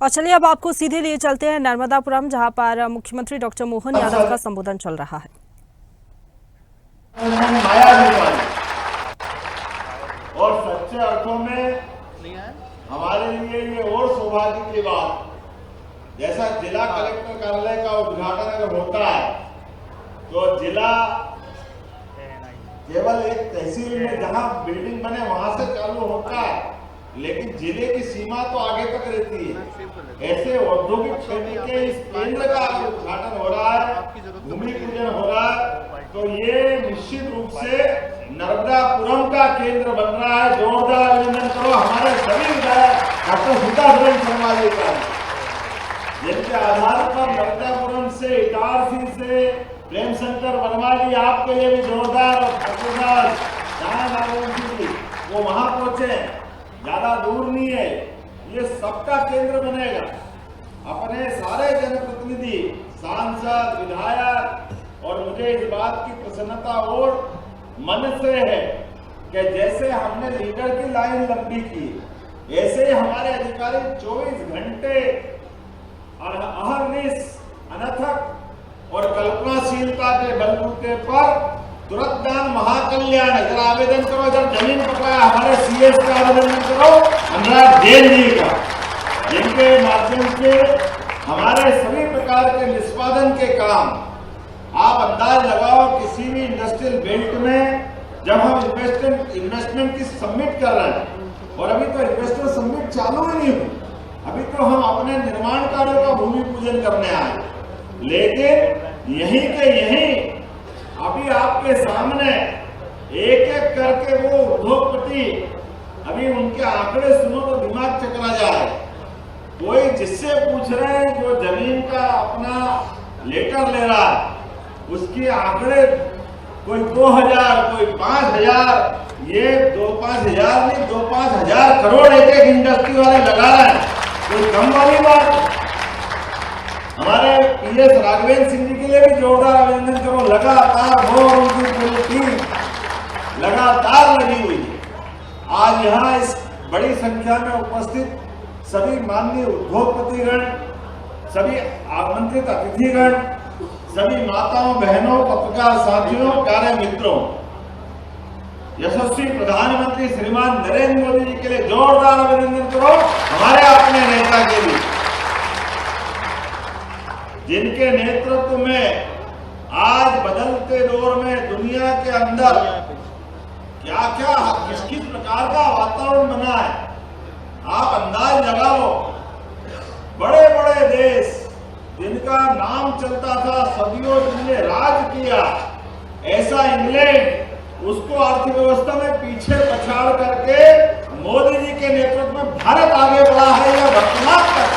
और चलिए अब आपको सीधे लिए चलते हैं नर्मदापुरम, जहां पर मुख्यमंत्री डॉक्टर मोहन यादव का संबोधन चल रहा है। और सच्चे अर्थों में हमारे लिए ये और सौभाग्य की बात, जैसा जिला कलेक्टर कार्यालय का उद्घाटन अगर होता है तो जिला केवल एक तहसील में जहां बिल्डिंग बने वहां से चालू होता है, लेकिन जिले की सीमा तो आगे तक रहती है। ऐसे औद्योगिक क्षेत्र के इस केंद्र का उद्घाटन हो रहा है, भूमि पूजन हो रहा है, तो ये निश्चित रूप से नर्मदापुरम का केंद्र बन रहा है। जोरदार अभिनंदन करो हमारे सभी विधायक डॉक्टर सीतारमण शर्मा जी का, जिनके आधार पर नर्मदापुरम से इटारसी से प्रेम शंकर वर्मा जी, आपके लिए भी जोरदार और वो वहां पहुंचे, ज्यादा दूर नहीं है, ये सबका केंद्र बनेगा। अपने सारे जनप्रतिनिधि, सांसद, विधायक, और मुझे इस बात की प्रसन्नता और मन से है कि जैसे हमने लीडर की लाइन लंबी की, ऐसे ही हमारे अधिकारी 24 घंटे अहर्निश, अनथक और कल्पनाशीलता के बलबूते पर तुरंत दान महाकल्याण, जरा आवेदन करो, जब जमीन पकड़ा हमारे सीएस का आवेदन करो, अनुराग जैन जी का, जिनके माध्यम से हमारे सभी प्रकार के निष्पादन के काम, आप अंदाज लगाओ किसी भी इंडस्ट्रियल बेल्ट में जब हम इन्वेस्टमेंट की सबमिट कर रहे हैं, और अभी तो इन्वेस्टर सबमिट चालू ही नहीं हुई, अभी तो हम अपने निर्माण कार्यों का भूमि पूजन करने आए, लेकिन यहीं के यहीं अभी आपके सामने एक एक करके वो उद्योगपति, अभी उनके आंकड़े सुनो तो दिमाग चकरा जाए। कोई जिससे पूछ रहे हैं जो जमीन का अपना लेटर ले रहा है, उसकी आंकड़े कोई 2000, कोई 5000, ये 2-5 नहीं, 2-5 करोड़ एक एक इंडस्ट्री वाले लगा रहे हैं, कोई कम वाली बात। हमारे पीएस राघवेंद्र सिंह जी के लिए भी जोरदार अभिनंदन करो, लगातार वो उनकी पूरी टीम लगातार लगी हुई है। आज यहाँ इस बड़ी संख्या में उपस्थित सभी माननीय उद्योगपतिगण, सभी आमंत्रित अतिथिगण, सभी माताओं, बहनों, पत्रकार साथियों, कार्य मित्रों, यशस्वी प्रधानमंत्री श्रीमान नरेंद्र मोदी जी के लिए जोरदार अभिनंदन करो, हमारे अपने नेता के लिए, जिनके नेतृत्व में आज बदलते दौर में दुनिया के अंदर क्या क्या किस किस प्रकार का वातावरण बना है, आप अंदाज लगाओ। बड़े बड़े देश जिनका नाम चलता था, सदियों जिनने राज किया, ऐसा इंग्लैंड, उसको अर्थव्यवस्था में पीछे पछाड़ करके मोदी जी के नेतृत्व में भारत आगे बढ़ा है, यह वर्तमान तक।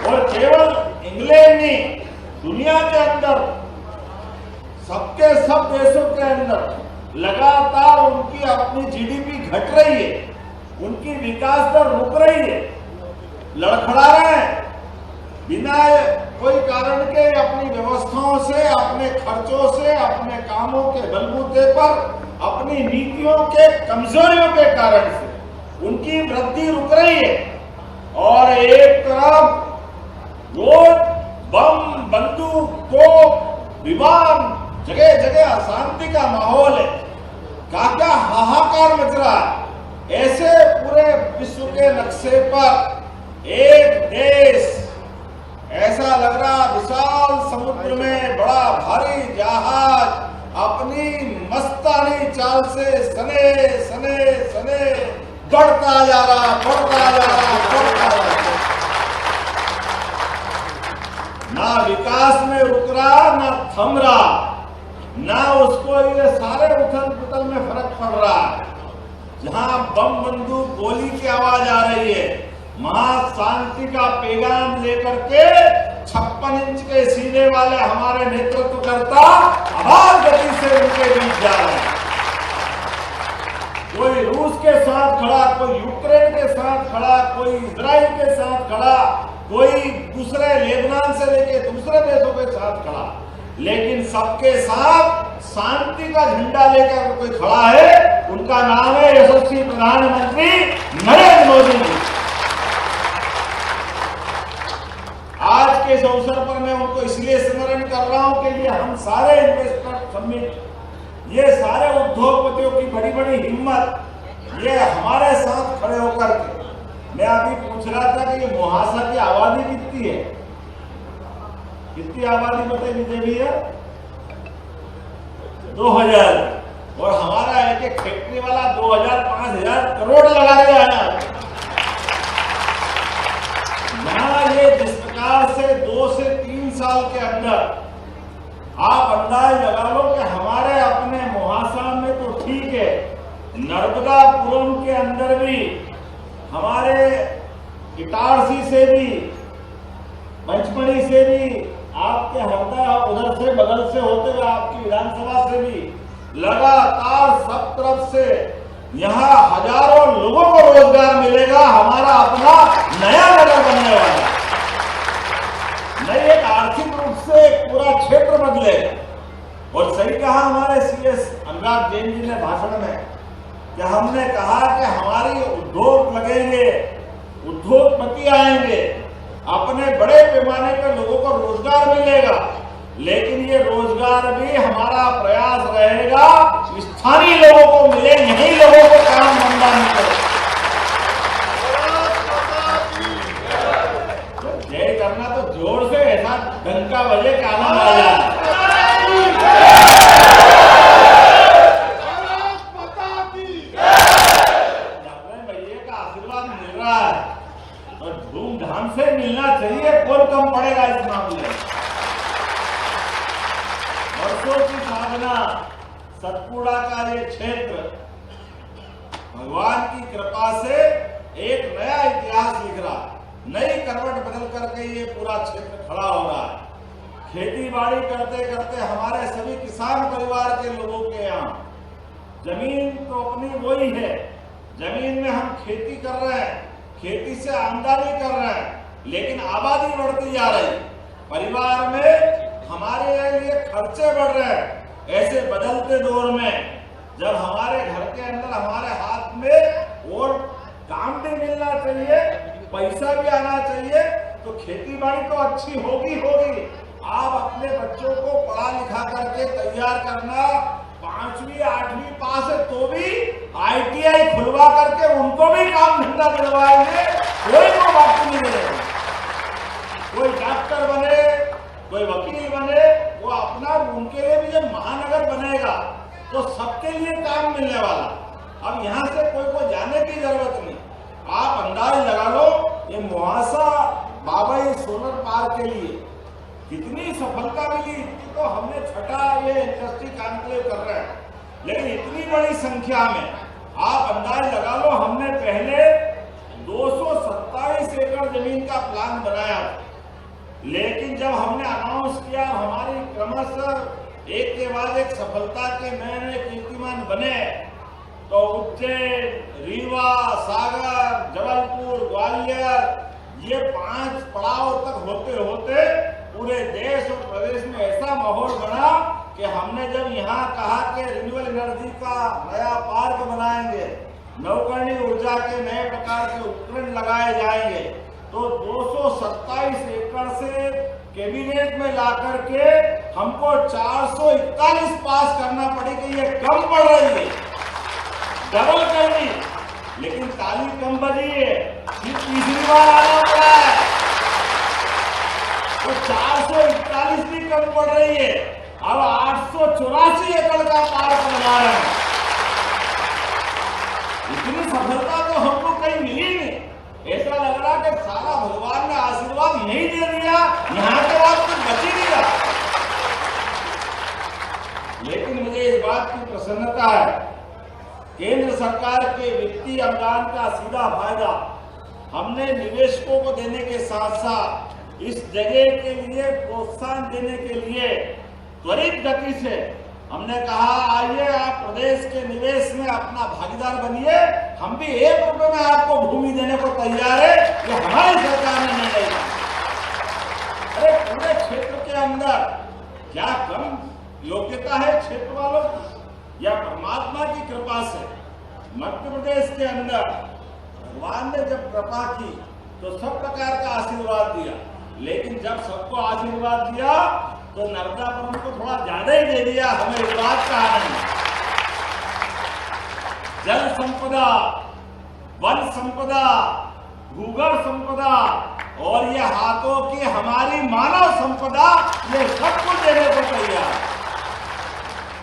और केवल इंग्लैंड नहीं, दुनिया के अंदर सबके सब देशों के अंदर लगातार उनकी अपनी जीडीपी घट रही है, उनकी विकास दर रुक रही है, लड़खड़ा रहे हैं बिना कोई कारण के, अपनी व्यवस्थाओं से, अपने खर्चों से, अपने कामों के बलबूते पर, अपनी नीतियों के कमजोरियों के कारण से उनकी वृद्धि रुक रही है। और एक तरफ रोज बम, बंदूक, तोप, विमान, जगह जगह अशांति का माहौल है, क्या हाहाकार मच रहा है। ऐसे पूरे विश्व के नक्शे पर एक देश ऐसा लग रहा, विशाल समुद्र में बड़ा भारी जहाज अपनी मस्तानी चाल से सने सने सने बढ़ता जा रहा, बढ़ता जा रहा, बढ़ता जा रहा, ना विकास में रुक रहा, ना थम रहा, ना उसको ये सारे उथल पुथल में फर्क पड़ रहा है। जहां बम, बंदूक, गोली की आवाज आ रही है, महाशांति का पैगाम लेकर के 56 इंच के सीने वाले हमारे नेतृत्वकर्ता आवाज गति से उनके बीच जा रहे हैं। कोई रूस के साथ खड़ा, कोई यूक्रेन के साथ खड़ा, कोई इजराइल के साथ खड़ा, कोई दूसरे लेबनान से लेके दूसरे देशों के साथ खड़ा, लेकिन सबके साथ शांति का झंडा लेकर कोई खड़ा है, उनका नाम है यशस्वी प्रधानमंत्री नरेंद्र मोदी जी। के इस अवसर पर मैं उनको इसलिए स्मरण कर रहा हूं कि ये हम सारे इन्वेस्टर समिट, ये सारे उद्योगपतियों की बड़ी बड़ी हिम्मत, ये हमारे साथ खड़े होकर के, मैं अभी पूछ रहा था कि ये मुहासा की आबादी कितनी है, कितनी आबादी बताइए मुझे भैया? 2000, और हमारा एक एक फैक्ट्री वाला 2000-5000 करोड़ लगा दिया है। यहाँ ये जिस प्रकार से 2 से 3 साल के अंदर आप अंदाज लगा लो कि हमारे अपने मुहासा में तो ठीक है, नर्मदापुरम के अंदर भी, हमारे इटारसी से भी, पंचमढ़ी से भी, आपके हरदा उधर से बगल से होते हुए आपकी विधानसभा से भी लगातार सब तरफ से यहाँ हजारों लोगों को रोजगार मिलेगा। हमारा अपना नया नगर बनने वाला है, नई एक आर्थिक रूप से एक पूरा क्षेत्र बदलेगा। और सही कहा हमारे सीएस अनुराग जैन जी ने भाषण में कि हमने कहा कि हमारी उद्योग लगेंगे, उद्योगपति आएंगे, अपने बड़े पैमाने पर लोगों को रोजगार मिलेगा, लेकिन ये रोजगार भी हमारा प्रयास रहेगा स्थानीय लोगों को मिले, यही लोगों को काम धंधा मिले। जय करना तो जोर से ऐसा डंका बजे कि आनंद आ जाए। भैया का आशीर्वाद मिल रहा है और धूमधाम से मिलना चाहिए, कौन कम पड़ेगा इस मामले में। वर्षों की साधना, सतपुड़ा का ये क्षेत्र भगवान की कृपा से एक नया इतिहास लिख रहा, नई करवट बदल करके ये पूरा क्षेत्र खड़ा हो रहा है। खेती बाड़ी करते करते हमारे सभी किसान परिवार के लोगों के यहाँ जमीन तो अपनी वही है, जमीन में हम खेती कर रहे हैं, खेती से आमदनी कर रहे हैं, लेकिन आबादी बढ़ती जा रही, परिवार में हमारे लिए खर्चे बढ़ रहे हैं। ऐसे बदलते दौर में जब हमारे घर के अंदर हमारे हाथ में और काम भी मिलना चाहिए, पैसा भी आना चाहिए, तो खेती बाड़ी तो अच्छी होगी होगी। आप अपने बच्चों को पढ़ा लिखा करके तैयार करना, 5वीं 8वीं पास है तो भी ITI खुलवा करके उनको भी काम धंधा दिलवाएंगे, कोई को बाकी नहीं मिलेगा। कोई डॉक्टर बने, कोई वकील बने, वो अपना, उनके लिए भी जब महानगर बनेगा तो सबके लिए काम मिलने वाला। अब यहाँ से कोई को जाने की जरूरत नहीं। आप अंदाज लगा लो, ये मुहासा बाबई सोलर पार्क के लिए कितनी सफलता मिली, इतनी तो हमने छठा ये इंडस्ट्री कॉन्क्लेव कर रहे हैं, लेकिन इतनी बड़ी संख्या में आप अंदाज लगा लो, हमने पहले 227 एकड़ जमीन का प्लान बनाया, लेकिन जब हमने अनाउंस किया, हमारी क्रमशः एक के बाद एक सफलता के नए नए कीर्तिमान बने, तो उज्जैन, रीवा, सागर, जबलपुर, ग्वालियर, ये 5 पड़ाव तक होते होते पूरे देश और प्रदेश में ऐसा माहौल बना कि हमने जब यहाँ कहा कि रिन्यूएबल एनर्जी का नया पार्क बनाएंगे, नवकरणीय ऊर्जा के नए प्रकार के उपकरण लगाए जाएंगे, तो 227 एकड़ से कैबिनेट में ला करके हमको 441 पास करना पड़ी कि ये कम पड़ रही है, डबल करनी, लेकिन ताली कम बजी है, तीसरी बार आना पड़ा है, तो 441 भी कम पड़ रही है। अब 884 एकड़ का पार्क बना रहे हैं। इतनी सफलता तो हमको कहीं मिली नहीं। ऐसा लग रहा कि सारा भगवान ने आशीर्वाद यही दे दिया, यहाँ के बाद कुछ बच ही नहीं रहा। लेकिन मुझे इस बात की प्रसन्नता है, केंद्र सरकार के वित्तीय अनुदान का सीधा फायदा हमने निवेशकों को देने के साथ साथ इस जगह के लिए प्रोत्साहन देने के लिए त्वरित गति से हमने कहा, आइए आप प्रदेश के निवेश में अपना भागीदार बनिए, हम भी 1 रुपए में आपको भूमि देने को तैयार है। ये हमारी सरकार ने निर्णय लिया। अरे पूरे क्षेत्र के अंदर क्या कम योग्यता है क्षेत्र वालों की, या परमात्मा की कृपा से मध्य प्रदेश के अंदर भगवान ने जब कृपा की तो सब प्रकार का आशीर्वाद दिया। लेकिन जब सबको आशीर्वाद दिया तो नर्मदापुरम को थोड़ा ज्यादा ही दे दिया। हमें इस बात का आनंद है। जल संपदा, वन संपदा, भूगर्भ संपदा और ये हाथों की हमारी मानव संपदा, ये सब कुछ देने को तैयार।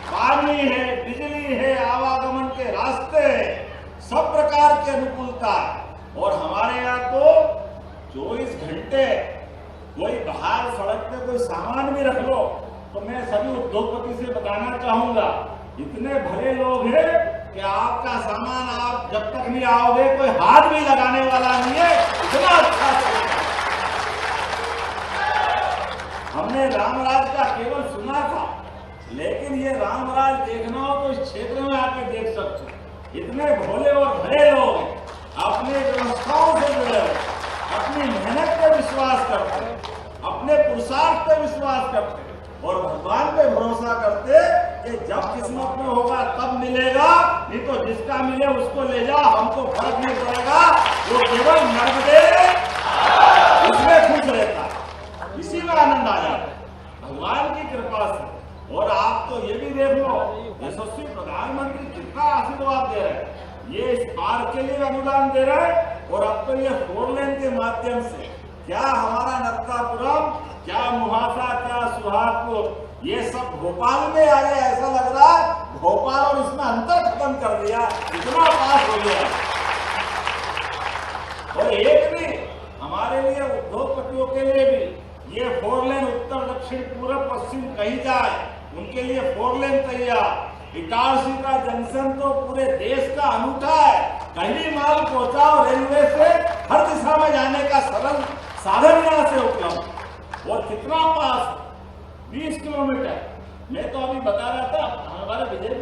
पानी है, बिजली है, आवागमन के रास्ते, सब प्रकार की अनुकूलता है। और हमारे यहाँ तो 24 घंटे कोई बाहर सड़क पे कोई सामान भी रख लो तो मैं सभी उद्योगपति से बताना चाहूंगा, इतने भले लोग हैं कि आपका सामान आप जब तक नहीं आओगे कोई हाथ भी लगाने वाला नहीं है। इतना अच्छा हमने रामराज का केवल सुना था, लेकिन ये रामराज देखना हो तो इस क्षेत्र में आके देख सकते हो। इतने भोले और भले लोग अपने व्यवस्थाओं से जुड़े, अपनी मेहनत पे विश्वास करते, अपने पुरुषार्थ पे विश्वास करते और भगवान पे भरोसा करते कि जब किस्मत में होगा तब मिलेगा, नहीं तो जिसका मिले उसको ले जा, हमको फर्क नहीं पड़ेगा। वो केवल नर्मदे उसमें खुश रहता है, इसी में आनंद आ जाता है भगवान की कृपा से। और आप तो ये भी देख लो, यशस्वी प्रधानमंत्री कितना आशीर्वाद दे रहे हैं। ये इस पार्क के लिए अनुदान दे रहे हैं और अब तो ये 4 लेन के माध्यम से क्या हमारा नर्मदापुरम, क्या मुहासा, क्या सुहागपुर, ये सब भोपाल में आ गया। ऐसा लग रहा है भोपाल और इसमें अंतर खत्म कर दिया, इतना पास हो गया। और एक भी हमारे लिए उद्योगपतियों के लिए भी ये 4 लेन उत्तर दक्षिण पूर्व पश्चिम कहीं जाए उनके लिए 4 लेन तैयार। इटारसी का जंक्शन तो पूरे देश का अनूठा है, कहीं माल पहुंचाओ रेलवे से, हर दिशा में जाने का सरल साधन यहाँ से उपलब्ध। और कितना पास, 20 किलोमीटर। मैं तो अभी बता रहा था, हमारे विजय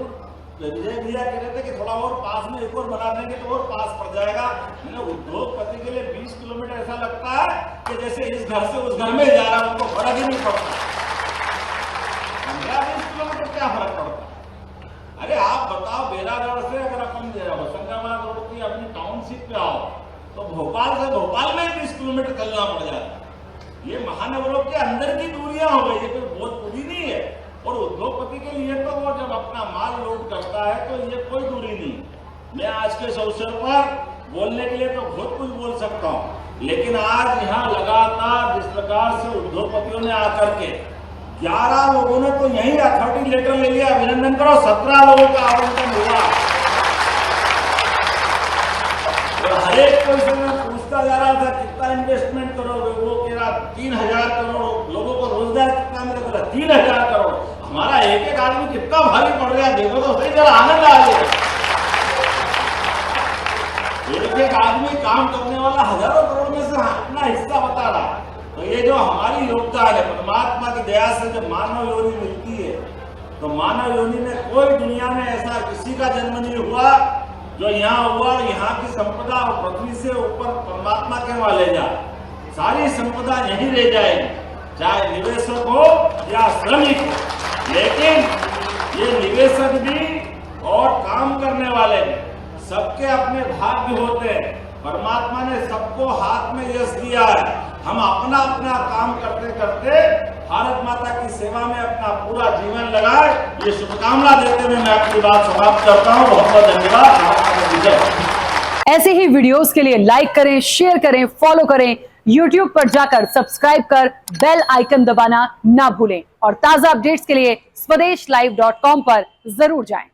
भैया कह रहे थे कि थोड़ा और पास में एक और बना देंगे तो और पास पड़ जाएगा। मैंने उद्योगपति के लिए 20 किलोमीटर ऐसा लगता है कि जैसे इस घर से उस घर में जा रहा है, उनको फर्क ही नहीं पड़ता। 15-20 किलोमीटर क्या फर्क पड़ता है? अरे आप बताओ, बेरागढ़ से अगर अपन होशंगाबाद रोड की अपनी टाउनशिप पे आओ तो भोपाल से भोपाल में 20 किलोमीटर चलना पड़ जाता है। ये महानगरों के अंदर की दूरियां हो गई, ये कोई बहुत दूरी नहीं है। और उद्योगपति के लिए तो वो जब अपना माल लोड करता है तो ये कोई दूरी नहीं। मैं आज के इस अवसर पर बोलने के लिए तो बहुत कुछ बोल सकता हूँ, लेकिन आज यहाँ लगातार जिस प्रकार से उद्योगपतियों ने आकर के 11 लोगों ने तो यही अथॉरिटी लेटर ले लिया, अभिनंदन करो। 17 लोगों का आवंटन हुआ और हर एक को इसमें पूछता जा रहा था कितना इन्वेस्टमेंट करोगे, वो कह रहा 3000 करोड़, लोगों को रोजगार कितना मिलेगा, 3000 करोड़। हमारा एक एक आदमी कितना भारी पड़ गया, देखो तो सही, जरा आनंद आ गया। एक एक आदमी काम करने वाला हजारों करोड़ में से अपना हिस्सा बता रहा है। तो ये जो हमारी योगदान है, परमात्मा की दया से जब मानव योनि मिलती है तो मानव योनि में कोई दुनिया में ऐसा किसी का जन्म नहीं हुआ जो यहाँ हुआ और यहाँ की संपदा पृथ्वी से ऊपर परमात्मा के वहां ले जा। सारी संपदा यहीं रह जाएगी, चाहे निवेशक हो या श्रमिक हो। लेकिन ये निवेशक भी और काम करने वाले भी सबके अपने भाग्य होते हैं। परमात्मा ने सबको हाथ में यश दिया है। हम अपना अपना काम करते करते भारत माता की सेवा में अपना पूरा जीवन लगाए, ये शुभकामना देते हुए मैं अपनी बात समाप्त करता हूँ। बहुत बहुत धन्यवाद। ऐसे ही वीडियोस के लिए लाइक करें, शेयर करें, फॉलो करें। YouTube पर जाकर सब्सक्राइब कर बेल आइकन दबाना ना भूलें और ताजा अपडेट्स के लिए swedeshlive.com पर जरूर जाएं।